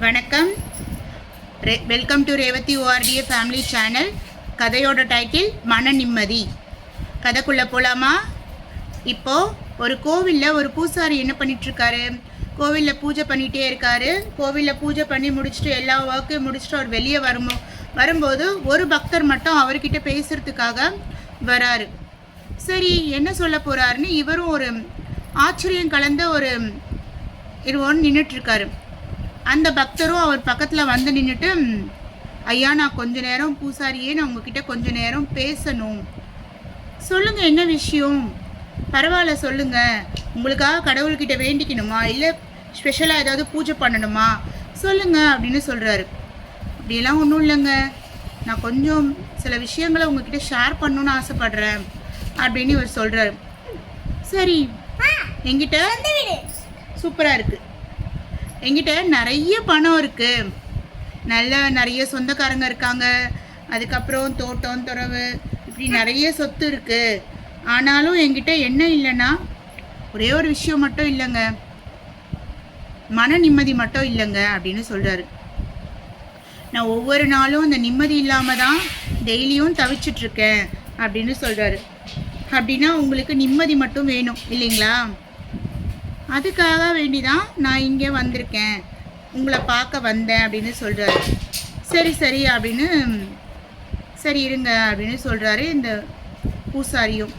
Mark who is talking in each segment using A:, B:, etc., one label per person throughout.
A: வணக்கம். Welcome to Revathi ORTA family channel. கதையோட title மன நிம்மதி. கதைக்குள்ளே போகலாமா? இப்போது ஒரு கோவிலில் ஒரு பூசாரி என்ன பண்ணிகிட்ருக்காரு? கோவிலில் பூஜை பண்ணிகிட்டே இருக்காரு. கோவிலில் பூஜை பண்ணி முடிச்சுட்டு எல்லா ஒர்க்கையும் முடிச்சுட்டு அவர் வெளியே வரும்போது ஒரு பக்தர் மட்டும் அவர்கிட்ட பேசுகிறதுக்காக வராரு. சரி, என்ன சொல்ல போகிறாருன்னு இவரும் ஒரு ஆச்சரியம் கலந்த ஒரு நின்றுட்டுருக்காரு. அந்த பக்தரும் அவர் பக்கத்தில் வந்து நின்றுட்டு, ஐயா, நான் கொஞ்ச நேரம் பூசாரியே, நான் உங்ககிட்ட கொஞ்ச நேரம் பேசணும். சொல்லுங்கள், என்ன விஷயம்? பரவாயில்ல, சொல்லுங்கள். உங்களுக்காக கடவுள்கிட்ட வேண்டிக்கணுமா, இல்லை ஸ்பெஷலாக ஏதாவது பூஜை பண்ணணுமா? சொல்லுங்கள் அப்படின்னு சொல்கிறாரு. அப்படியெல்லாம் ஒன்றும் இல்லைங்க, நான் கொஞ்சம் சில விஷயங்களை உங்ககிட்ட ஷேர் பண்ணணுன்னு ஆசைப்படுறேன் அப்படின்னு இவர் சொல்கிறாரு. சரி, என்கிட்ட சூப்பராக இருக்குது, என்கிட்ட நிறைய பணம் இருக்குது, நிறைய சொந்தக்காரங்க இருக்காங்க, அதுக்கப்புறம் தோட்டம் துறவு இப்படி நிறைய சொத்து இருக்குது. ஆனாலும் என்கிட்ட என்ன இல்லைன்னா ஒரே ஒரு விஷயம் மட்டும் இல்லைங்க, மன நிம்மதி மட்டும் இல்லைங்க அப்படின்னு சொல்கிறாரு. நான் ஒவ்வொரு நாளும் இந்த நிம்மதி இல்லாமல் தான் டெய்லியும் தவிச்சிட்ருக்கேன் அப்படின்னு சொல்கிறாரு. அப்படின்னா உங்களுக்கு நிம்மதி மட்டும் வேணும் இல்லைங்களா? அதுக்காக வேண்டி தான் நான் இங்கே வந்திருக்கேன், உங்களை பார்க்க வந்தேன் அப்படின்னு சொல்கிறாரு. சரி சரி அப்படின்னு, சரி இருங்க அப்படின்னு சொல்கிறாரு இந்த பூசாரியும்.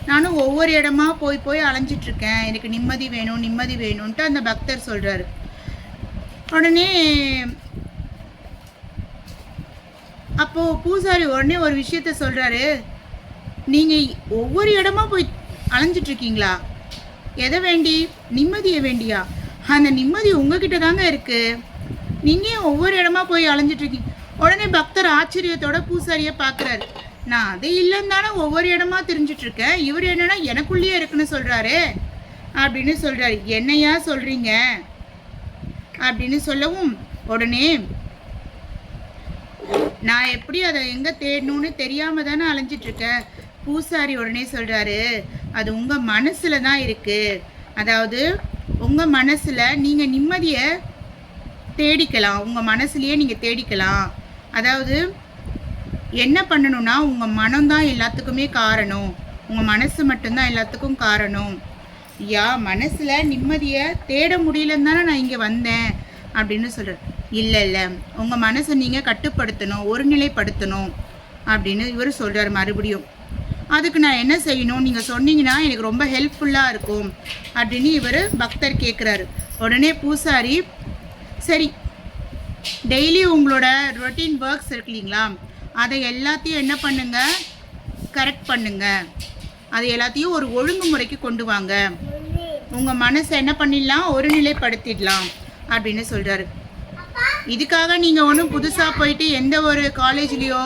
A: நானும் ஒவ்வொரு இடமா போய் அலைஞ்சிட்ருக்கேன், எனக்கு நிம்மதி வேணும் நிம்மதி வேணும்ன்ட்டு அந்த பக்தர் சொல்கிறாரு. உடனே அப்போது பூசாரி உடனே ஒரு விஷயத்த சொல்கிறாரு. நீங்கள் ஒவ்வொரு இடமா போய் அலைஞ்சிட்ருக்கீங்களா? எதை வேண்டி? நிம்மதியை வேண்டியா? அந்த நிம்மதி உங்ககிட்ட தாங்க இருக்குது, நீங்கள் ஒவ்வொரு இடமா போய் அலைஞ்சிட்ருக்கீங்க. உடனே பக்தர் ஆச்சரியத்தோட பூசாரியை பார்க்குறாரு. நான் அது இல்லைன்னு தானே ஒவ்வொரு இடமா தெரிஞ்சிட்ருக்கேன், இவர் என்னன்னா எனக்குள்ளேயே இருக்குன்னு சொல்கிறாரு அப்படின்னு சொல்கிறாரு. என்னையா சொல்கிறீங்க அப்படின்னு சொல்லவும், உடனே நான் எப்படி அதை எங்கே தேடணும்னு தெரியாமல் தானே அலைஞ்சிட்ருக்கேன். பூசாரி உடனே சொல்கிறாரு, அது உங்கள் மனசில் தான் இருக்குது. அதாவது உங்கள் மனசில் நீங்கள் நிம்மதியை தேடிக்கலாம், உங்கள் மனசுலையே நீங்கள் தேடிக்கலாம். அதாவது என்ன பண்ணணும்னா, உங்கள் மனம்தான் எல்லாத்துக்குமே காரணம், உங்கள் மனசு மட்டும்தான் எல்லாத்துக்கும் காரணம். ஐயா, மனசில் நிம்மதியை தேட முடியலன்னு தானே நான் இங்கே வந்தேன் அப்படின்னு சொல்கிறேன். இல்லை இல்லை, உங்கள் மனசை நீங்கள் கட்டுப்படுத்தணும், ஒருநிலைப்படுத்தணும் அப்படின்னு இவர் சொல்கிறார் மறுபடியும். அதுக்கு நான் என்ன செய்யணும், நீங்கள் சொன்னீங்கன்னா எனக்கு ரொம்ப ஹெல்ப்ஃபுல்லாக இருக்கும் அப்படின்னு இவர் பக்தர் கேட்குறாரு. உடனே பூசாரி, சரி, டெய்லி உங்களோட ரொட்டீன் ஒர்க்ஸ் இருக்கு இல்லைங்களா, அதை எல்லாத்தையும் என்ன பண்ணுங்க, கரெக்ட் பண்ணுங்க, அதை எல்லாத்தையும் ஒரு ஒழுங்குமுறைக்கு கொண்டு வாங்க, உங்கள் மனசை என்ன பண்ணிடலாம், ஒருநிலைப்படுத்திடலாம் அப்படின்னு சொல்கிறாரு. இதுக்காக நீங்கள் ஒன்றும் புதுசாக போயிட்டு எந்த ஒரு காலேஜ்லேயோ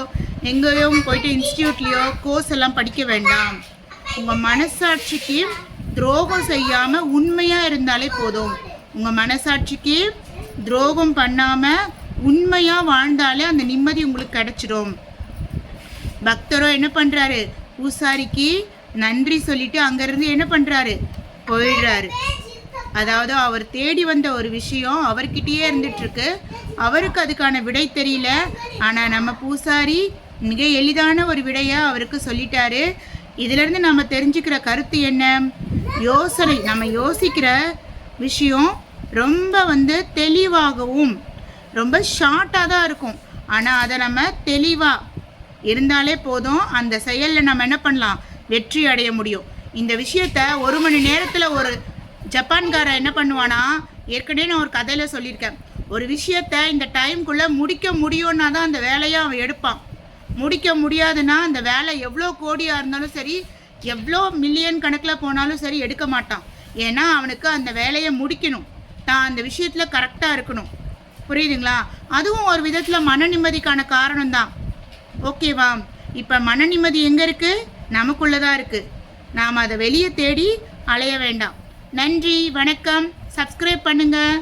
A: எங்கேயும் போயிட்டு இன்ஸ்டியூட்லேயோ கோர்ஸ் எல்லாம் படிக்க வேண்டாம். உங்கள் மனசாட்சிக்கு துரோகம் செய்யாமல் உண்மையாக இருந்தாலே போதும். உங்கள் மனசாட்சிக்கு துரோகம் பண்ணாமல் உண்மையாக வாழ்ந்தாலே அந்த நிம்மதி உங்களுக்கு கிடைச்சிடும். பக்தரோ என்ன பண்ணுறாரு, பூசாரிக்கு நன்றி சொல்லிட்டு அங்கேருந்து என்ன பண்ணுறாரு, போயிடுறாரு. அதாவது அவர் தேடி வந்த ஒரு விஷயம் அவர்கிட்டயே இருந்துகிட்ருக்கு, அவருக்கு அதுக்கான விடை தெரியல. ஆனால் நம்ம பூசாரி மிக எளிதான ஒரு விடையை அவருக்கு சொல்லிட்டாரு. இதிலிருந்து நம்ம தெரிஞ்சுக்கிற கருத்து என்ன, யோசனை, நம்ம யோசிக்கிற விஷயம் ரொம்ப தெளிவாகவும் ரொம்ப ஷார்ட்டாக தான் இருக்கும். ஆனால் அதை நம்ம தெளிவாக இருந்தாலே போதும், அந்த செயலில் நம்ம என்ன பண்ணலாம், வெற்றி அடைய முடியும். இந்த விஷயத்த 1 மணி நேரத்தில் ஒரு ஜப்பான்காரன் என்ன பண்ணுவானா, ஏற்கனவே நான் ஒரு கதையில் சொல்லியிருக்கேன், ஒரு விஷயத்த இந்த டைம்குள்ளே முடிக்க முடியும்னா தான் அந்த வேலையை அவன் எடுப்பான். முடிக்க முடியாதுன்னா அந்த வேலை எவ்வளோ கோடியாக இருந்தாலும் சரி, எவ்வளோ மில்லியன் கணக்கில் போனாலும் சரி எடுக்க மாட்டான். ஏன்னா அவனுக்கு அந்த வேலையை முடிக்கணும், தான் அந்த விஷயத்தில் கரெக்டாக இருக்கணும். புரியுதுங்களா? அதுவும் ஒரு விதத்தில் மன நிம்மதிக்கான காரணம் தான். ஓகேவா? இப்போ மன நிம்மதி எங்கே இருக்குது, நமக்குள்ளே தான் இருக்குது. நாம் அதை வெளியே தேடி அலைய வேண்டாம். நன்றி, வணக்கம். சப்ஸ்கிரைப் பண்ணுங்கள்.